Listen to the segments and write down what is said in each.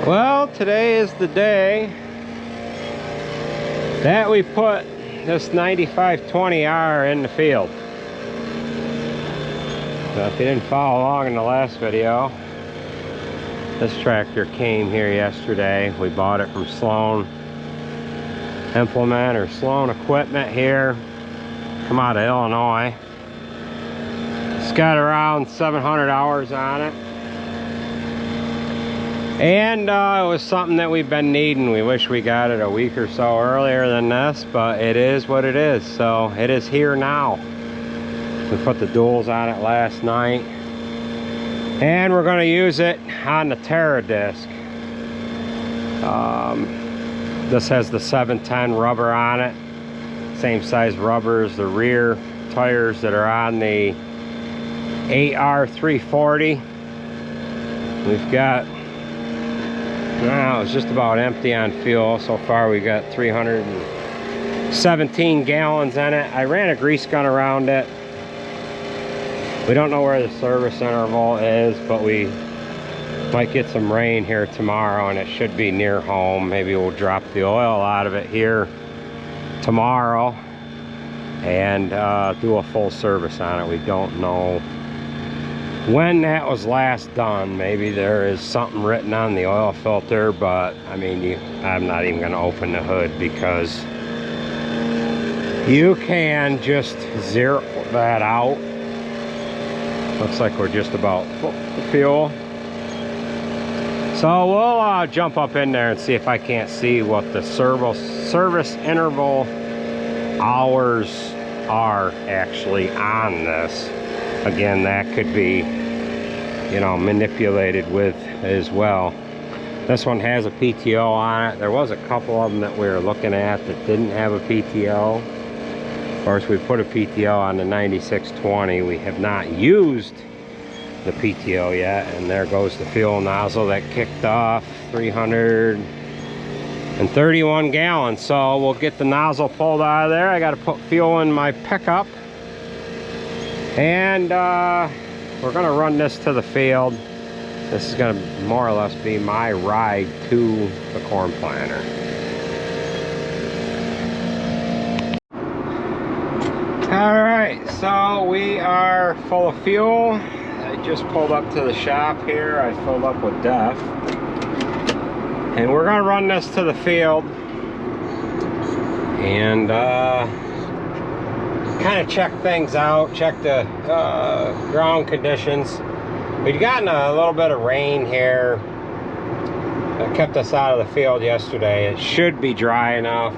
Well, today is the day that we put this 9520R in the field. So if you didn't follow along in the last video, this tractor came here yesterday. We bought it from Sloan Implement or Sloan Equipment here. Come out of Illinois. It's got around 700 hours on it. And it was something that we've been needing. We wish we got it a week or so earlier than this, but it is what it is. So it is here now. We put the duals on it last night. And we're going to use it on the Terra disc. This has the 710 rubber on it. Same size rubber as the rear tires that are on the 8R340. We've got, well, it's just about empty on fuel. So far we got 317 gallons in it. I ran a grease gun around it. We don't know where the service interval is, but we might get some rain here tomorrow and it should be near home. Maybe we'll drop the oil out of it here tomorrow and do a full service on it. We don't know when that was last done. Maybe there is something written on the oil filter, but I mean, I'm not even going to open the hood because you can just zero that out. Looks like we're just about full of fuel. So we'll jump up in there and see if I can't see what the service interval hours are actually on this. Again, that could be, you know, manipulated with as well. This one has a PTO on it. There was a couple of them that we were looking at that didn't have a PTO. Of course, we put a PTO on the 9620. We have not used the PTO yet, and there goes the fuel nozzle that kicked off 331 gallons. So we'll get the nozzle pulled out of there. I got to put fuel in my pickup, and we're going to run this to the field. This is going to more or less be my ride to the corn planter. Alright, so we are full of fuel. I just pulled up to the shop here. I filled up with DEF. And we're going to run this to the field and kind of check things out, check the ground conditions. We'd gotten a little bit of rain here that kept us out of the field yesterday. It should be dry enough.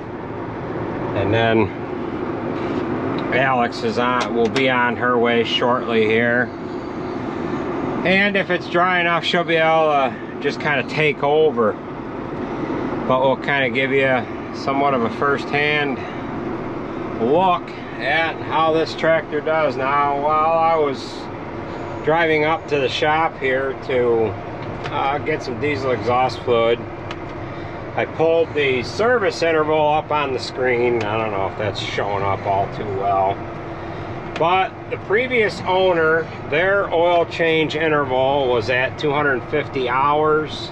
And then Alex will be on her way shortly here, and if it's dry enough, she'll be able to just kind of take over. But we'll kind of give you somewhat of a first-hand look at how this tractor does. Now, while I was driving up to the shop here to get some diesel exhaust fluid, I pulled the service interval up on the screen. I don't know if that's showing up all too well. But the previous owner, their oil change interval was at 250 hours.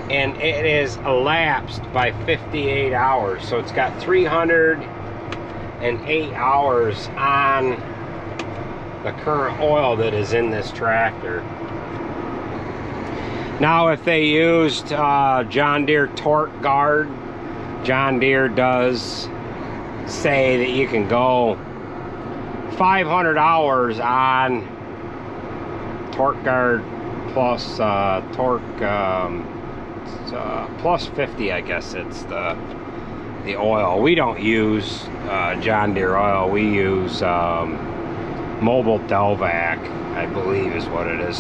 And it is elapsed by 58 hours. So it's got 308 hours on the current oil that is in this tractor. Now, if they used John Deere Torque Guard, John Deere does say that you can go 500 hours on Torque Guard plus Torque plus 50, I guess it's the oil. We don't use John Deere oil. We use Mobile Delvac, I believe is what it is.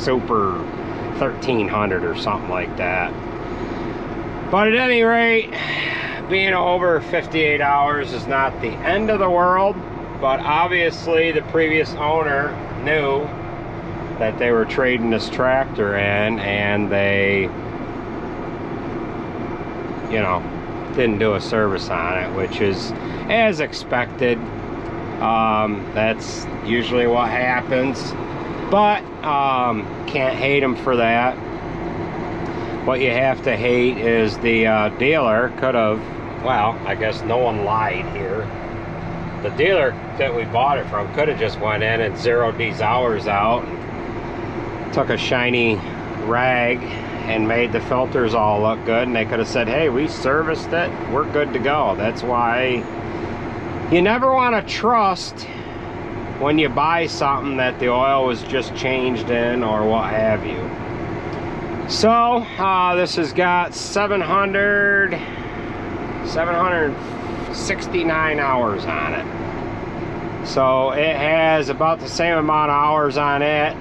Super 1300 or something like that. But at any rate, being over 58 hours is not the end of the world, but obviously the previous owner knew that they were trading this tractor in, and they, you know, didn't do a service on it, which is as expected. That's usually what happens, but can't hate them for that. What you have to hate is the dealer could have, well, I guess no one lied here. The dealer that we bought it from could have just went in and zeroed these hours out, took a shiny rag and made the filters all look good, and they could have said, hey, we serviced it, we're good to go. That's why you never want to trust when you buy something that the oil was just changed in or what have you. So this has got 769 hours on it. So it has about the same amount of hours on it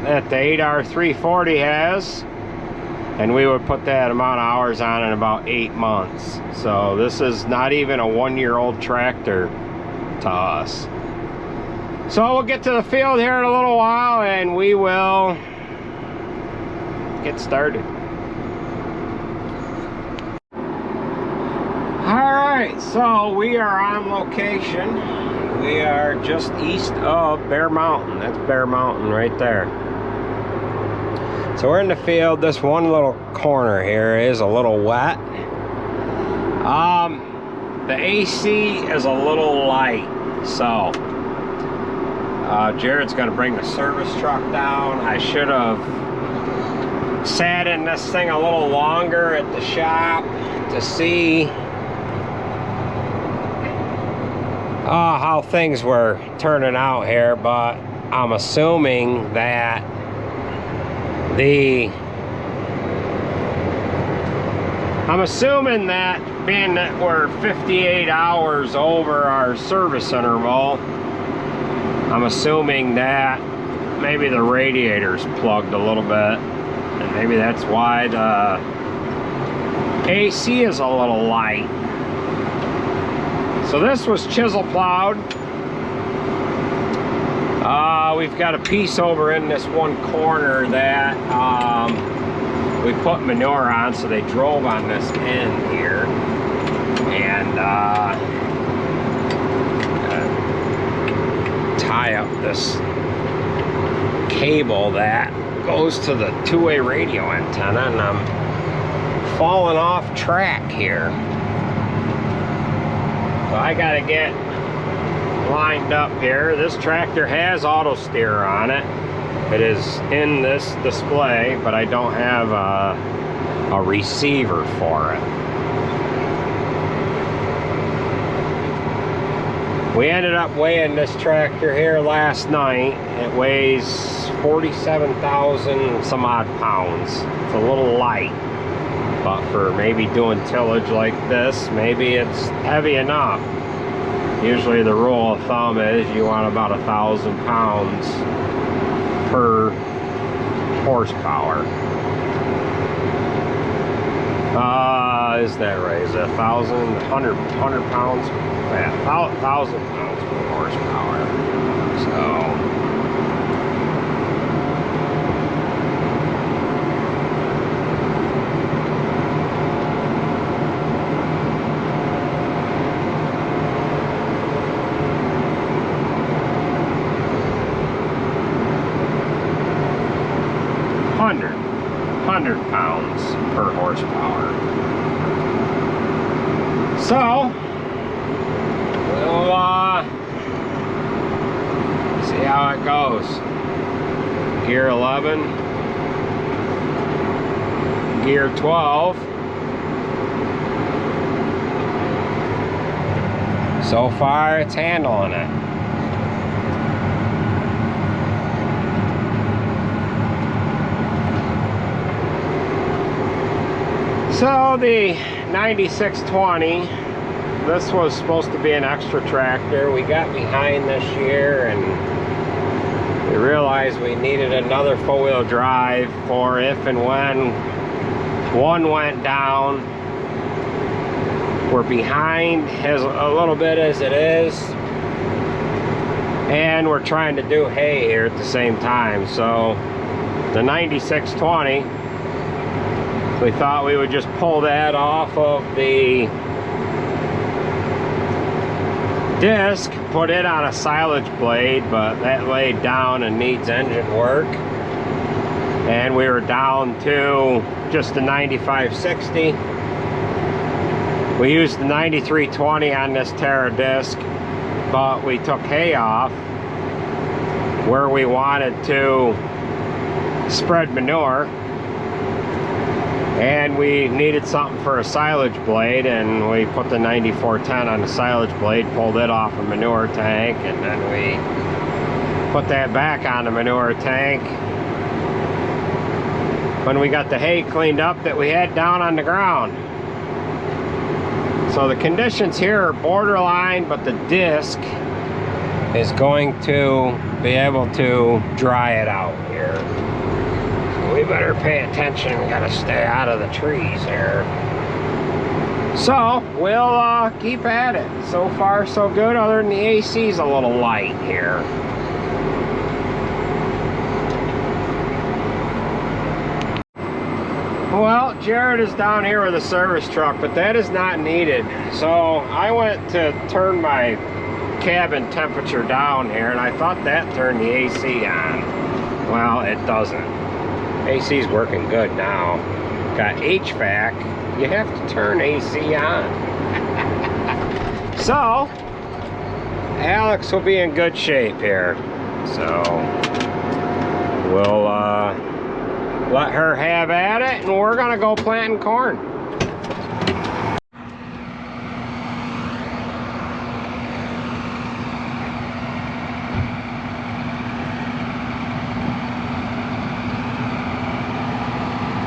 that the 8R340 has, and we would put that amount of hours on in about 8 months. So this is not even a 1-year-old tractor to us. So we'll get to the field here in a little while and we will get started. Alright, so we are on location. We are just east of Bear Mountain. That's Bear Mountain right there. So we're in the field. This one little corner here is a little wet. The AC is a little light, so Jared's going to bring the service truck down. I should have sat in this thing a little longer at the shop to see how things were turning out here, but I'm assuming that being that we're 58 hours over our service interval, I'm assuming that maybe the radiator's plugged a little bit, and maybe that's why the AC is a little light. So this was chisel plowed. We've got a piece over in this one corner that we put manure on, so they drove on this end here, and tie up this cable that goes to the two-way radio antenna, and I'm falling off track here. So I gotta get lined up here. This tractor has auto steer on it. It is in this display, but I don't have a receiver for it. We ended up weighing this tractor here last night. It weighs 47,000 some odd pounds. It's a little light, but for maybe doing tillage like this, maybe it's heavy enough. Usually the rule of thumb is you want about 1,000 pounds per horsepower. Is that right? Is it 100 pounds? Yeah, 1,000 pounds per horsepower. So 100 pounds per horsepower. So we'll see how it goes. Gear 11, gear 12. So far it's handling it. So the 9620, this was supposed to be an extra tractor. We got behind this year and we realized we needed another four-wheel drive for if and when one went down. We're behind as a little bit as it is, and we're trying to do hay here at the same time. So the 9620, we thought we would just pull that off of the disc, put it on a silage blade, but that laid down and needs engine work. and we were down to just the 9560. We used the 9320 on this Terra disc, but we took hay off where we wanted to spread manure, and we needed something for a silage blade, and we put the 9410 on the silage blade, pulled it off a manure tank, and then we put that back on the manure tank when we got the hay cleaned up that we had down on the ground. So the conditions here are borderline, but the disc is going to be able to dry it out here. So we better pay attention. We gotta stay out of the trees here. So we'll keep at it. So far so good, other than the AC's a little light here. Well, Jared is down here with a service truck, but that is not needed. So I went to turn my cabin temperature down here, and I thought that turned the AC on. Well, it doesn't. AC's working good now. Got HVAC. You have to turn AC on. So Alex will be in good shape here. So we'll let her have at it, and we're gonna go planting corn.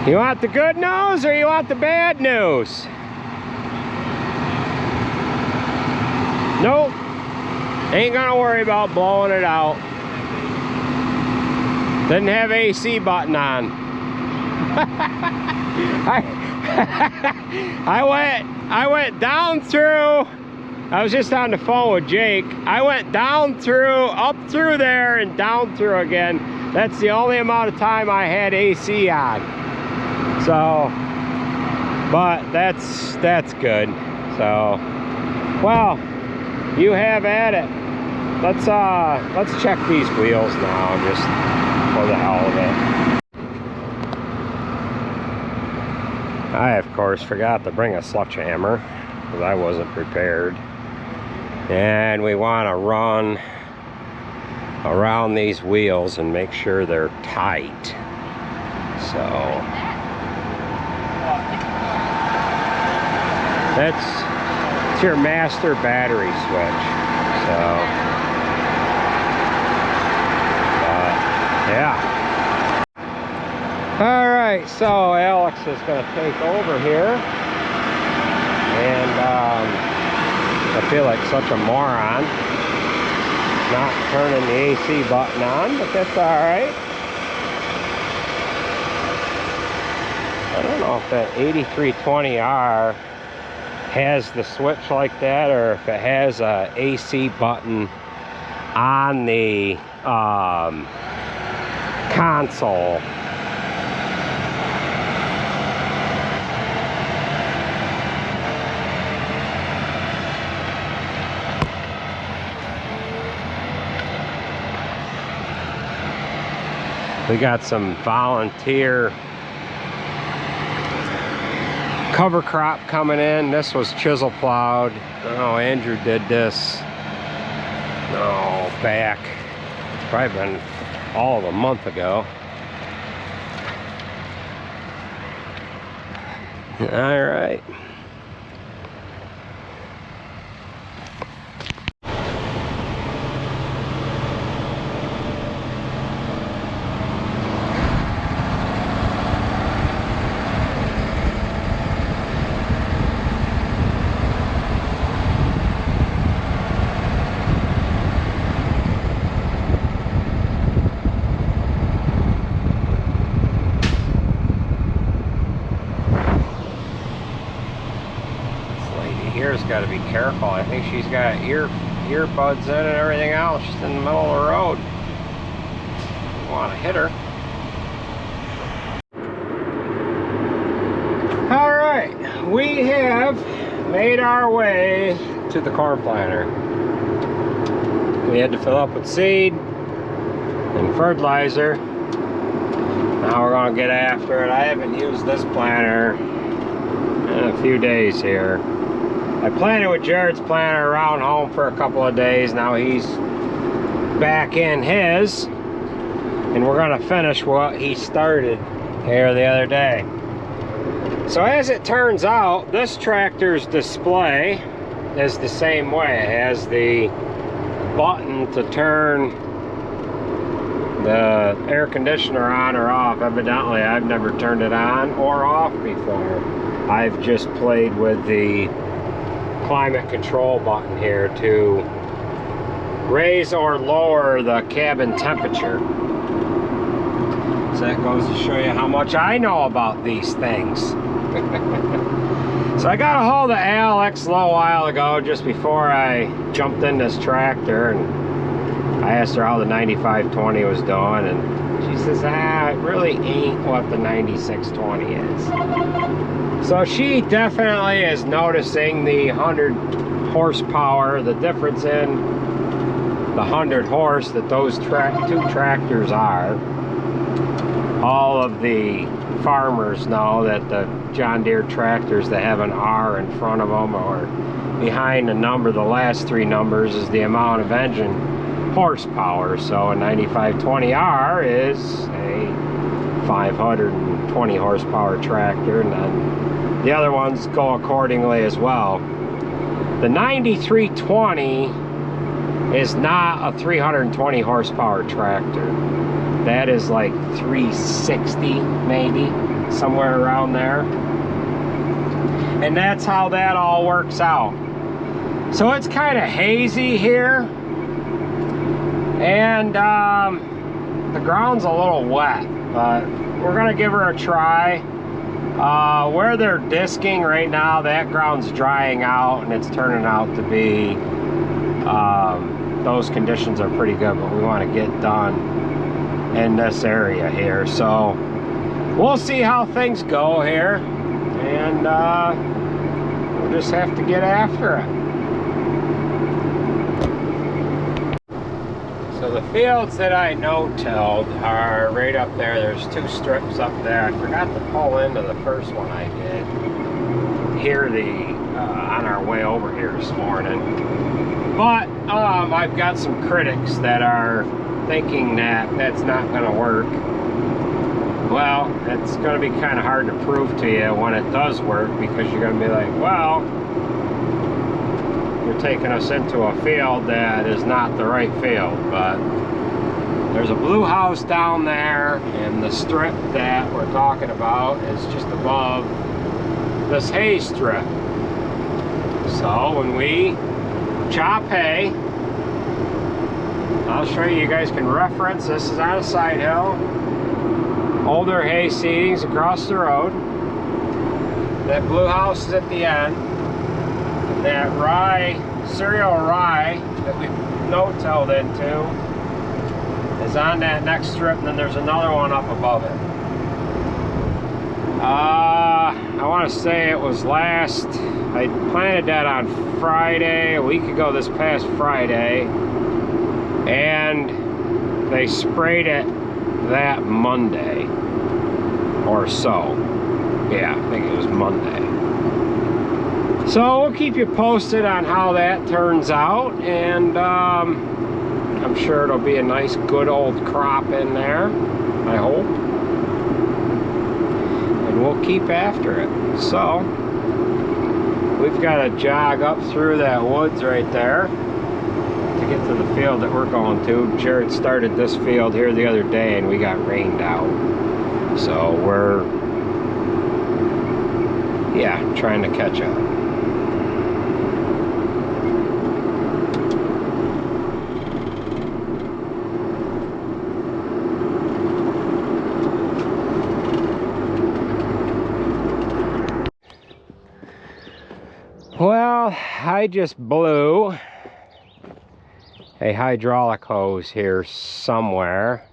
You want the good news or you want the bad news? Nope. Ain't gonna worry about blowing it out. Didn't have AC button on. I went down through. I was just on the phone with Jake. I went down through, up through there, and down through again. That's the only amount of time I had AC on. So, but that's good. So, well, you have at it. Let's check these wheels now, just for the hell of it. I, of course, forgot to bring a sledgehammer because I wasn't prepared. And we want to run around these wheels and make sure they're tight. So that's your master battery switch. So yeah. Alright, so Alex is going to take over here, and I feel like such a moron not turning the AC button on, but that's alright. I don't know if that 8320R has the switch like that, or if it has a AC button on the console. We got some volunteer cover crop coming in. This was chisel plowed. Oh, Andrew did this. Oh, back. It's probably been all of a month ago. All right. Here's got to be careful. I think she's got earbuds in and everything else. She's in the middle of the road. Don't want to hit her. All right, we have made our way to the corn planter. We had to fill up with seed and fertilizer. Now we're gonna get after it. I haven't used this planter in a few days here. I planted with Jared's planter around home for a couple of days. Now he's back in his, and we're gonna finish what he started here the other day. So as it turns out, this tractor's display is the same way. It has the button to turn the air conditioner on or off. Evidently, I've never turned it on or off before. I've just played with the climate control button here to raise or lower the cabin temperature. So that goes to show you how much I know about these things. So I got a hold of Alex a little while ago, just before I jumped in this tractor, and I asked her how the 9520 was doing, and she says, it really ain't what the 9620 is. So she definitely is noticing the 100 horsepower, the difference in the 100 horse that those two tractors are. All of the farmers know that the John Deere tractors that have an R in front of them or behind the number, the last three numbers, is the amount of engine horsepower. So a 9520R is a 520 horsepower tractor, and then the other ones go accordingly as well. The 9320 is not a 320 horsepower tractor. That is like 360 maybe, somewhere around there. And that's how that all works out. So it's kind of hazy here, and the ground's a little wet, but we're gonna give her a try. Where they're disking right now, that ground's drying out, and it's turning out to be those conditions are pretty good, but we want to get done in this area here. So we'll see how things go here, and we'll just have to get after it. So the fields that I no-tilled are right up there. There's two strips up there. I forgot to pull into the first one I did here on our way over here this morning. But I've got some critics that are thinking that that's not going to work. Well, it's going to be kind of hard to prove to you when it does work, because you're going to be like, well, you're taking us into a field that is not the right field. But there's a blue house down there, and the strip that we're talking about is just above this hay strip. So when we chop hay, I'll show you. You guys can reference. This is on a side hill. Older hay seedings across the road. That blue house is at the end. That rye, cereal rye that we no-tilled into is on that next strip, and then there's another one up above it. I want to say it was I planted that on Friday, a week ago this past Friday, and they sprayed it that Monday or so. Yeah, I think it was Monday. So we'll keep you posted on how that turns out, and I'm sure it'll be a nice good old crop in there, I hope. And we'll keep after it. So we've got to jog up through that woods right there to get to the field that we're going to. Jared started this field here the other day, and we got rained out. So we're, yeah, trying to catch up. Well, I just blew a hydraulic hose here somewhere.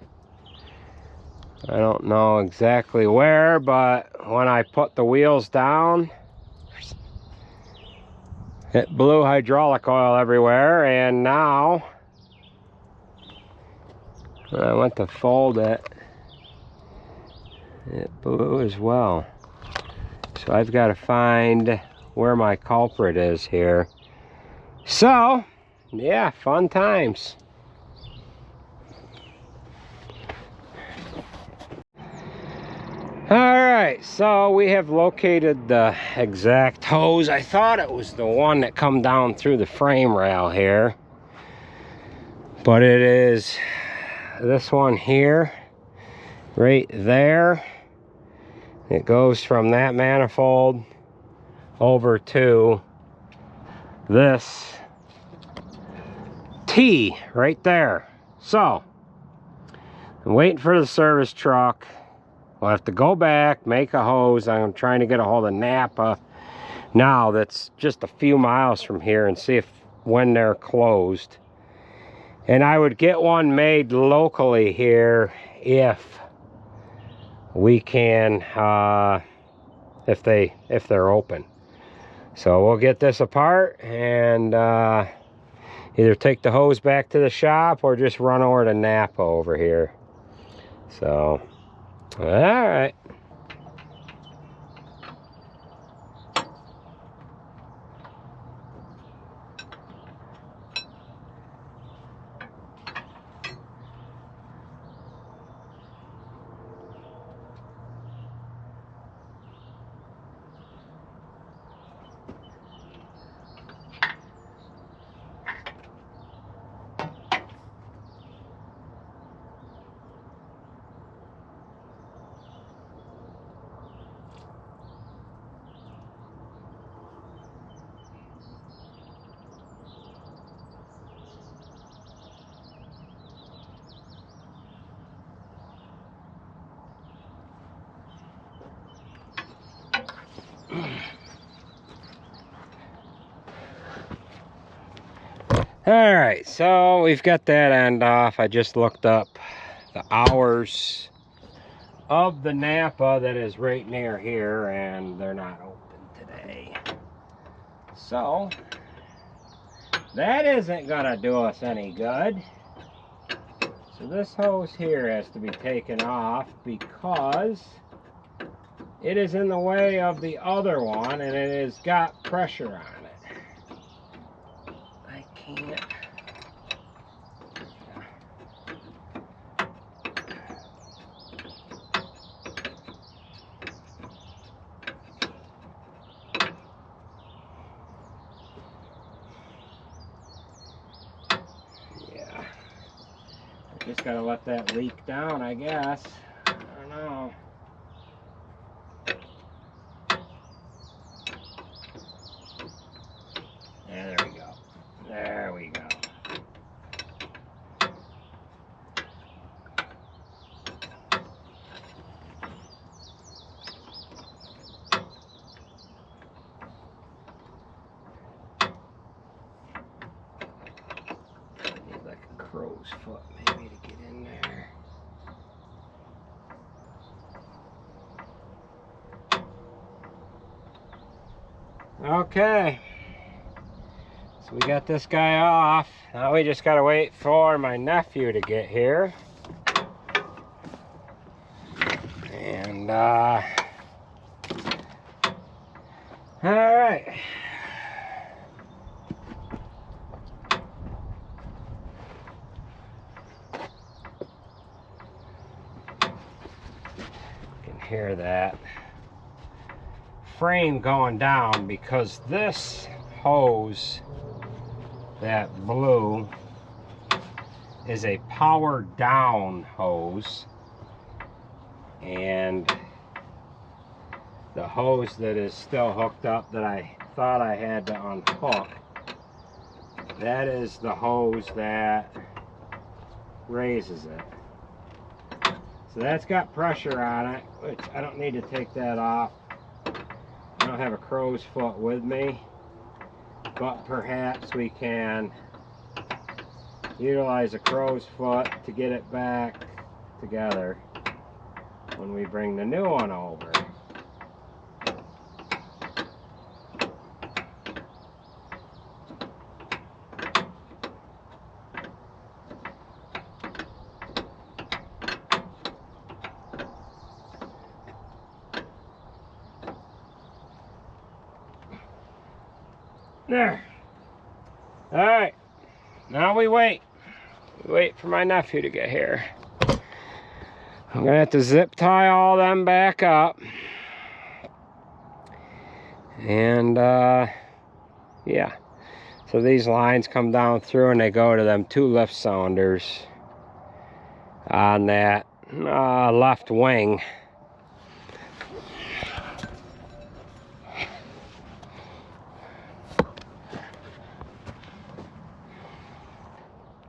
I don't know exactly where, but when I put the wheels down, it blew hydraulic oil everywhere, and now when I went to fold it, It blew as well. So I've got to find where my culprit is here. So, yeah, fun times. Alright, so we have located the exact hose. I thought it was the one that come down through the frame rail here. But it is this one here, right there. It goes from that manifold over to this T right there. So, I'm waiting for the service truck. We'll have to go back, make a hose. I'm trying to get a hold of Napa now, that's just a few miles from here, and see if when they're closed. And I would get one made locally here if we can, if they're open. So we'll get this apart and either take the hose back to the shop or just run over to Napa over here. So, all right. All right, so we've got that end off. I just looked up the hours of the Napa that is right near here, and they're not open today. So that isn't gonna do us any good. So this hose here has to be taken off because it is in the way of the other one, and it has got pressure on it. I can't. Yeah. I just gotta let that leak down, I guess. I don't know. Yeah, there we go. There we go. Need like a crow's foot maybe to get in there. Okay. So we got this guy off. Now we just gotta wait for my nephew to get here. And all right. You can hear that frame going down because this hose that blew is a power down hose, and the hose that is still hooked up that I thought I had to unhook, that is the hose that raises it. So that's got pressure on it, which I don't need to take that off. I don't have a crow's foot with me, but perhaps we can utilize a crow's foot to get it back together when we bring the new one over. There. All right. Now we wait. We wait for my nephew to get here. I'm gonna have to zip tie all them back up. And yeah. So these lines come down through and they go to them 2 lift cylinders on that left wing.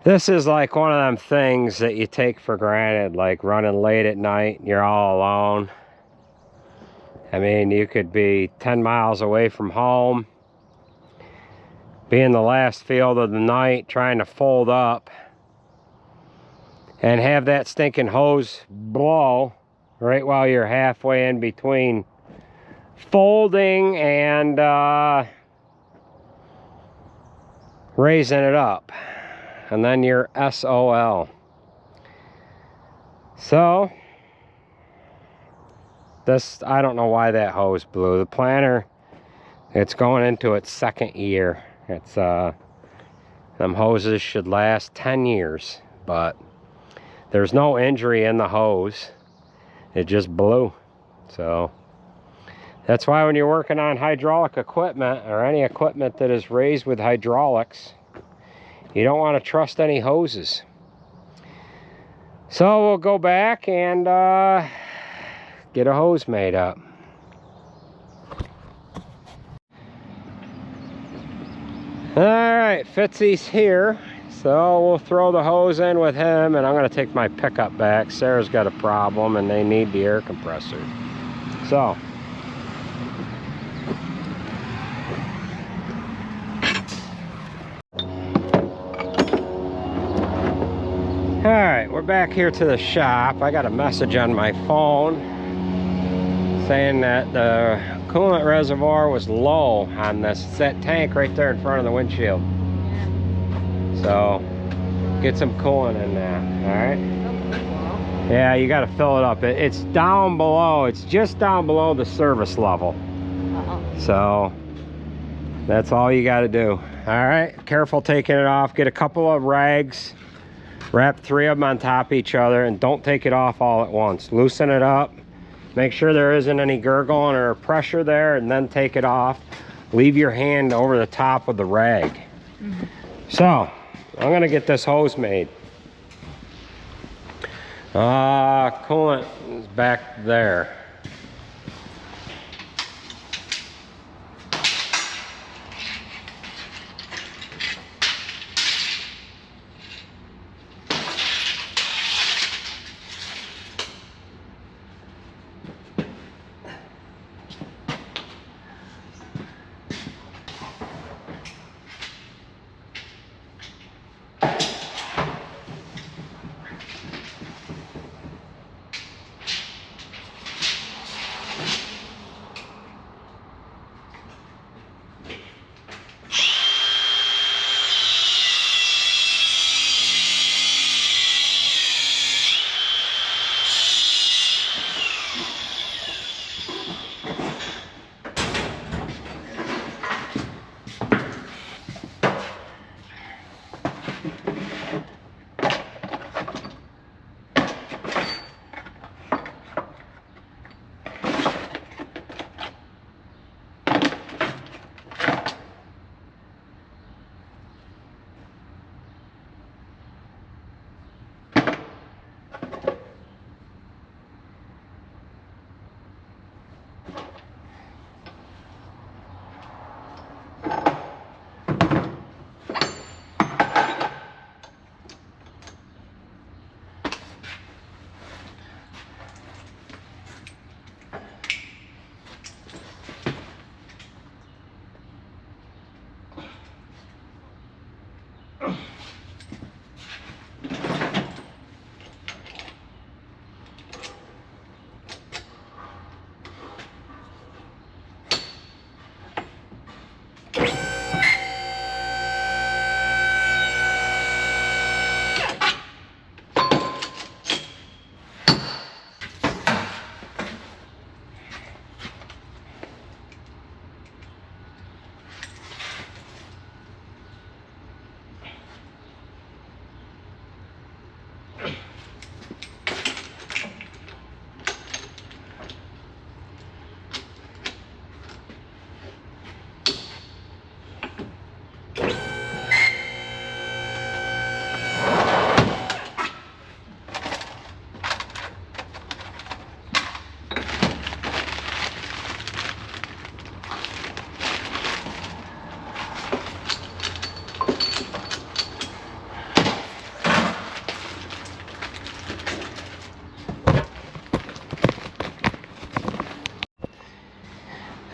This is like one of them things that you take for granted, like running late at night and you're all alone. I mean, you could be 10 miles away from home, be in the last field of the night trying to fold up, and have that stinking hose blow right while you're halfway in between folding and raising it up. And then you're SOL. So, this, I don't know why that hose blew. The planter, it's going into its 2nd year. It's, them hoses should last 10 years, but there's no injury in the hose. It just blew. So, that's why when you're working on hydraulic equipment, or any equipment that is raised with hydraulics, you don't want to trust any hoses. So we'll go back and get a hose made up. Alright, Fitzy's here. So we'll throw the hose in with him, and I'm going to take my pickup back. Sarah's got a problem and they need the air compressor. So alright, we're back here to the shop. I got a message on my phone saying that the coolant reservoir was low on this. It's that tank right there in front of the windshield. So, get some coolant in there, alright? Yeah, you got to fill it up. It's down below. It's just down below the service level. So, that's all you got to do. Alright, careful taking it off. Get a couple of rags. Wrap 3 of them on top of each other and don't take it off all at once. Loosen it up. Make sure there isn't any gurgling or pressure there, and then take it off. Leave your hand over the top of the rag. So, I'm going to get this hose made. Coolant is back there.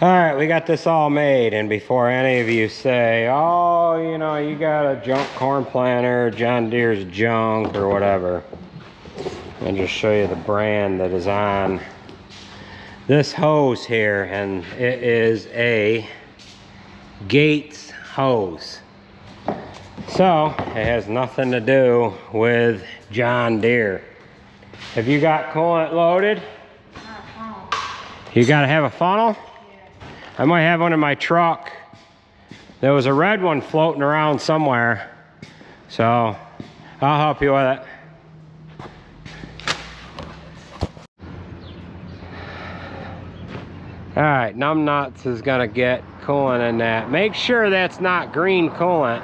All right, we got this all made, and before any of you say, oh, you know, you got a junk corn planter, John Deere's junk or whatever, I'll just show you the brand that is on this hose here, and it is a Gates hose. So it has nothing to do with John Deere. Have you got coolant loaded? You gotta have a funnel? I might have one in my truck. There was a red one floating around somewhere, so I'll help you with it. All right, Numbnuts is gonna get coolant in that. Make sure that's not green coolant.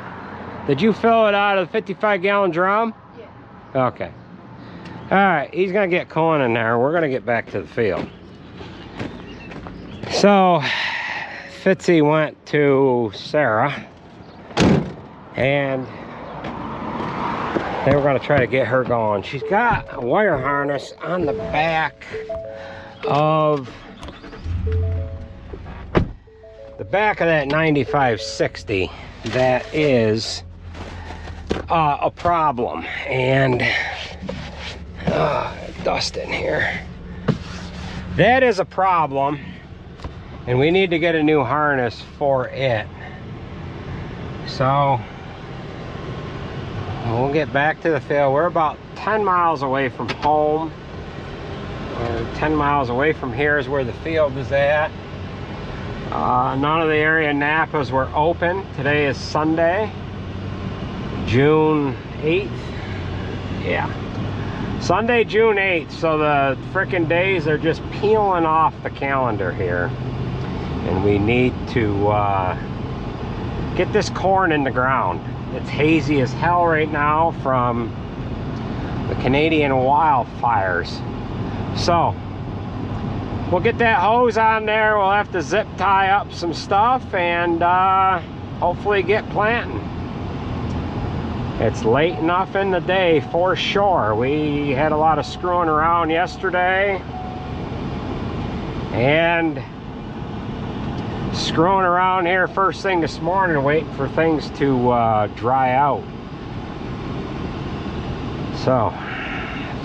Did you fill it out of the 55-gallon drum? Yeah. Okay. All right, he's gonna get coolant in there. We're gonna get back to the field. So, Fitzy went to Sarah, and they were gonna try to get her going. She's got a wire harness on the back of that 9560 that is a problem, and dust in here. That is a problem, and we need to get a new harness for it. So we'll get back to the field. We're about 10 miles away from home, or 10 miles away from here is where the field is at. None of the area Napas were open. Today is Sunday, June 8th. Yeah, Sunday, June 8th. So the frickin' days are just peeling off the calendar here. And we need to get this corn in the ground. It's hazy as hell right now from the Canadian wildfires. So we'll get that hose on there. We'll have to zip tie up some stuff and hopefully get planting. It's late enough in the day for sure. We had a lot of screwing around yesterday and screwing around here first thing this morning, waiting for things to dry out. So,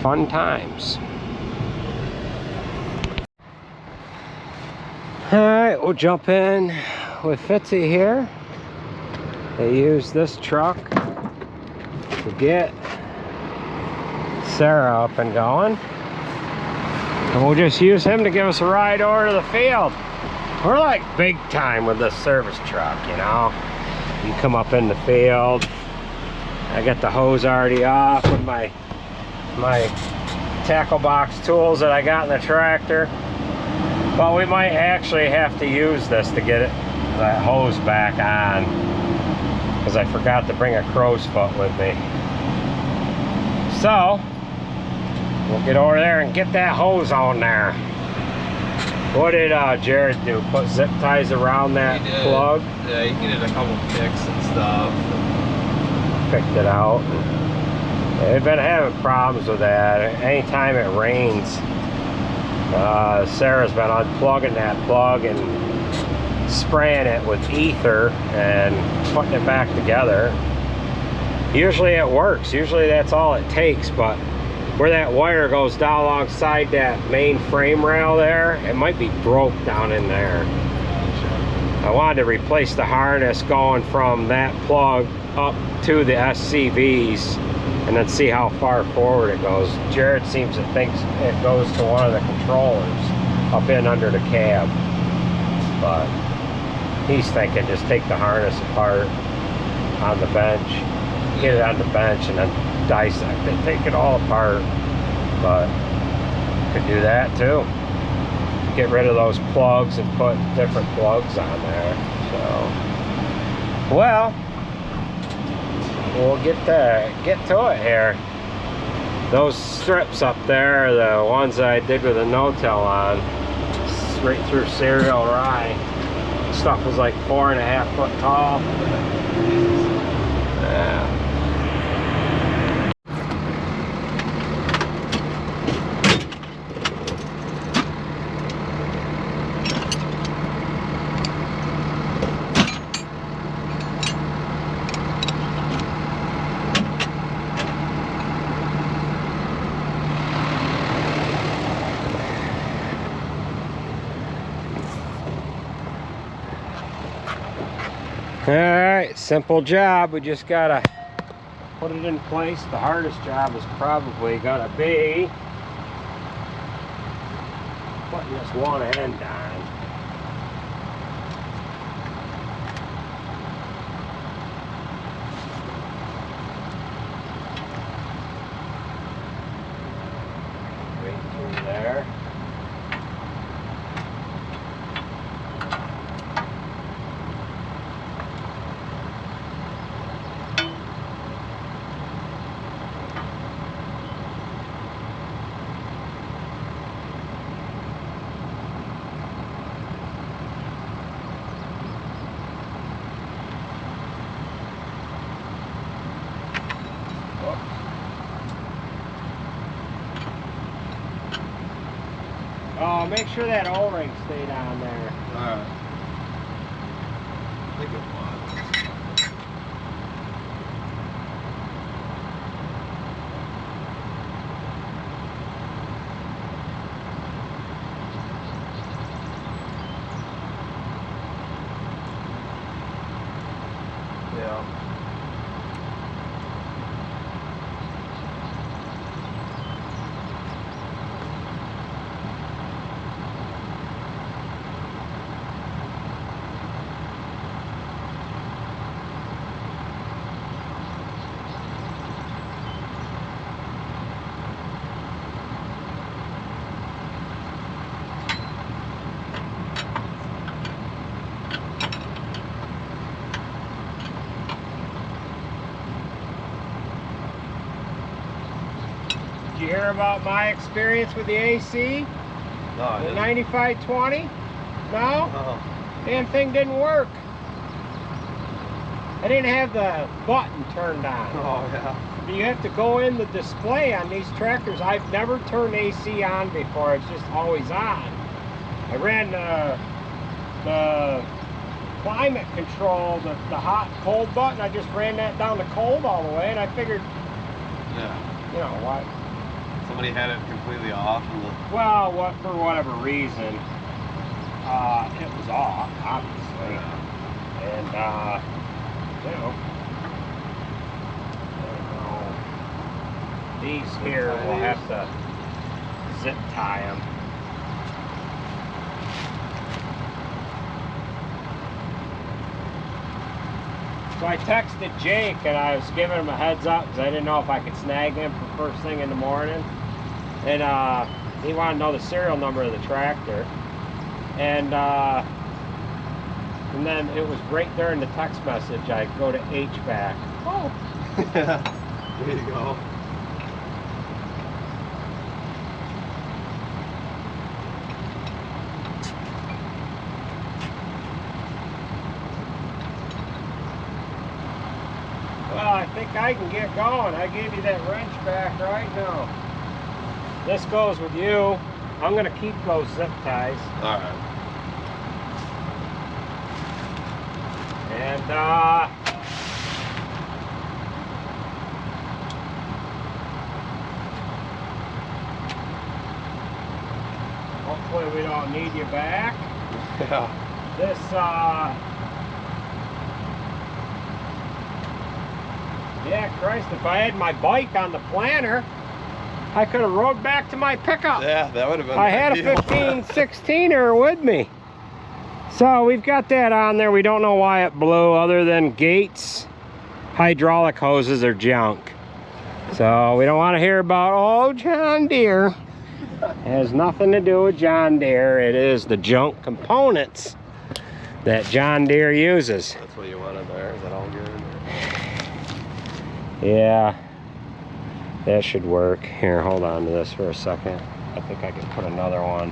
fun times. All right, we'll jump in with Fitzy here. They use this truck to get Sarah up and going. And we'll just use him to give us a ride over to the field. We're like big time with this service truck, you know. You come up in the field. I got the hose already off with my tackle box tools that I got in the tractor. But we might actually have to use this to get that hose back on, because I forgot to bring a crow's foot with me. So we'll get over there and get that hose on there. What did Jared do? Put zip ties around that plug? Yeah, he did a couple picks and stuff. Picked it out. They've been having problems with that. Anytime it rains, Sarah's been unplugging that plug and spraying it with ether and putting it back together. Usually it works. Usually that's all it takes, but where that wire goes down alongside that main frame rail there, it might be broke down in there. I wanted to replace the harness going from that plug up to the SCVs and then see how far forward it goes. Jared seems to think it goes to one of the controllers up in under the cab, but he's thinking just take the harness apart on the bench, get it on the bench, and then dissect it, take it all apart. But could do that too. Get rid of those plugs and put different plugs on there. So, well, we'll get to it here. Those strips up there are the ones that I did with a no-till on, straight through cereal rye. Stuff was like 4.5 foot tall. Yeah. All right, simple job. We just gotta put it in place. The hardest job is probably gonna be putting this one end on. Right through there. Oh, make sure that O-ring stayed on there. Alright. I think it was. Yeah. Did you hear about my experience with the AC? No, I The didn't. 9520? No? Oh. Damn thing didn't work. I didn't have the button turned on. Oh, yeah. You have to go in the display on these tractors. I've never turned AC on before. It's just always on. I ran the climate control, the hot cold button. I just ran that down to cold all the way, and I figured, Yeah. you know what? Somebody had it completely off and the Well, for whatever reason, it was off, obviously. And, you know, these here, we'll have to zip tie them. So I texted Jake and I was giving him a heads up because I didn't know if I could snag him for first thing in the morning. And he wanted to know the serial number of the tractor. And then it was right there in the text message. I go to HVAC. Oh. there you go. Well, I think I can get going. I gave you that wrench back right now. This goes with you. I'm going to keep those zip ties. Alright. And, hopefully we don't need you back. Yeah. This, yeah, Christ, if I had my bike on the planter, I could have rode back to my pickup. Yeah, that would have been I had a 15-16er with me. So we've got that on there. We don't know why it blew other than Gates hydraulic hoses are junk. So we don't want to hear about, oh, John Deere. It has nothing to do with John Deere. It is the junk components that John Deere uses. That's what you wanted there. Is that all good? Yeah, that should work. Here, hold on to this for a second. I think I can put another one.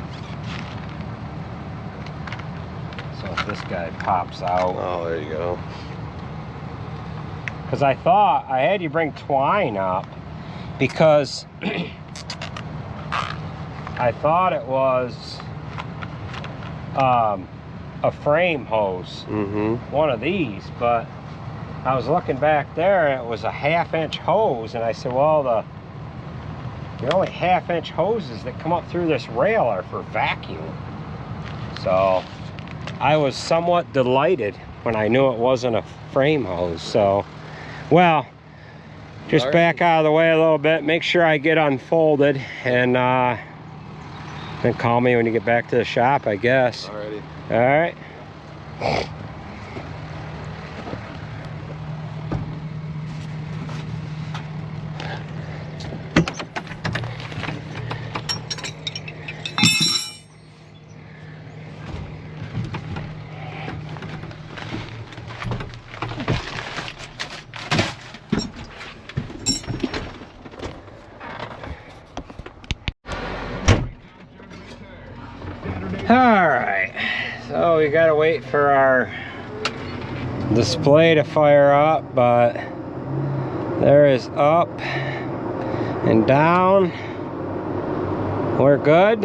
So if this guy pops out. Oh, there you go. Because I thought I had you bring twine up because I thought it was a frame hose, one of these, but I was looking back there and it was a 1/2-inch hose, and I said, well, the only 1/2-inch hoses that come up through this rail are for vacuum. So I was somewhat delighted when I knew it wasn't a frame hose. So, well, just back out of the way a little bit, make sure I get unfolded, and then call me when you get back to the shop, I guess. Alrighty. All right. Alright, so we gotta wait for our display to fire up, but there is up and down. We're good,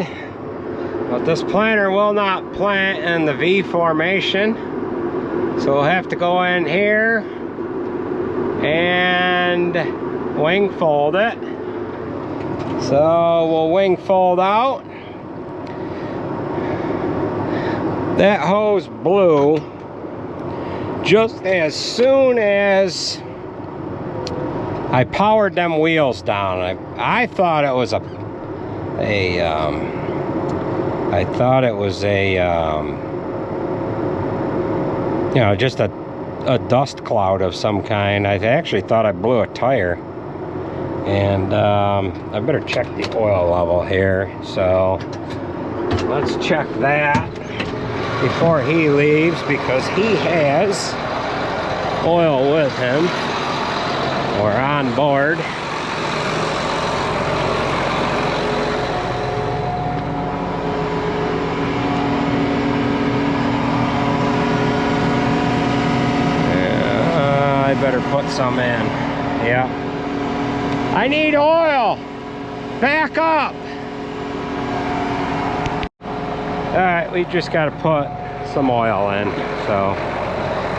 but this planter will not plant in the V formation, so we'll have to go in here and wing fold it. So we'll wing fold out. That hose blew just as soon as I powered them wheels down. I thought it was you know, just a dust cloud of some kind. I actually thought I blew a tire. And I better check the oil level here. So let's check that before he leaves, because he has oil with him. We're on board. I better put some in. Yeah. I need oil. Back up. Alright, we just got to put some oil in, so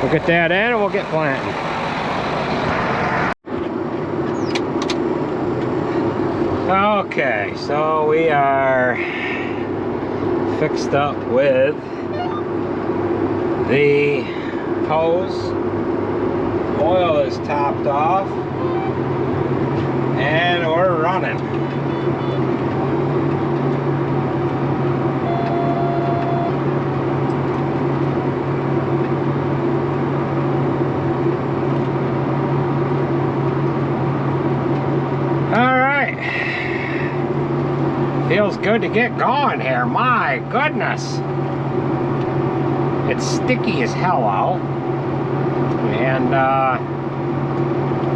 we'll get that in and we'll get planting. Okay, so we are fixed up with the hose. Oil is topped off and we're running. Feels good to get going here. My goodness. It's sticky as hell out. And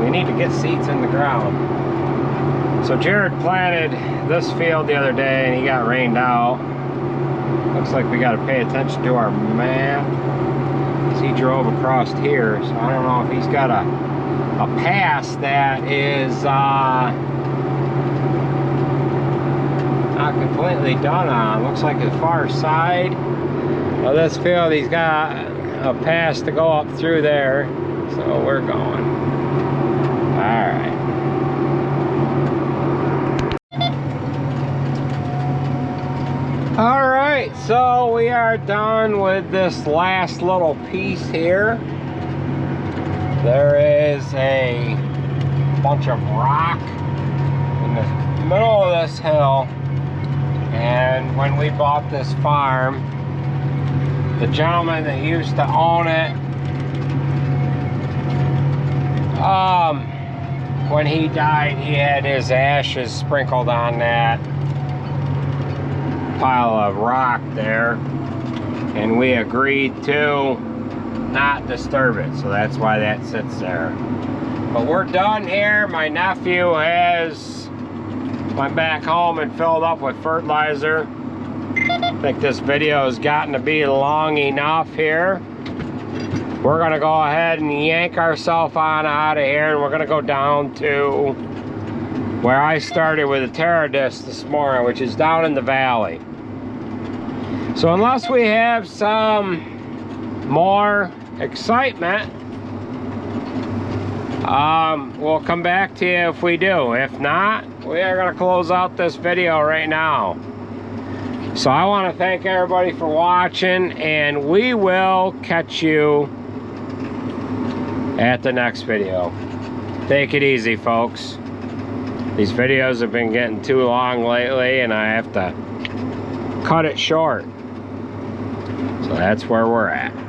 we need to get seeds in the ground. So Jared planted this field the other day and he got rained out. Looks like we got to pay attention to our map. He drove across here, so I don't know if he's got a pass that is not completely done on. Looks like the far side of this field he's got a pass to go up through there, so we're going. Alright. Alright, so we are done with this last little piece here. There is a bunch of rock in the middle of this hill. And when we bought this farm, the gentleman that used to own it, when he died, he had his ashes sprinkled on that pile of rock there, and we agreed to not disturb it, so that's why that sits there. But we're done here. My nephew went back home and filled up with fertilizer. I think this video has gotten to be long enough here. We're gonna go ahead and yank ourselves on out of here, and we're gonna go down to where I started with the Terradisc this morning, which is down in the valley. So unless we have some more excitement, we'll come back to you if we do. If not, we are going to close out this video right now. So I want to thank everybody for watching, and we will catch you at the next video. Take it easy, folks. These videos have been getting too long lately and I have to cut it short. So that's where we're at.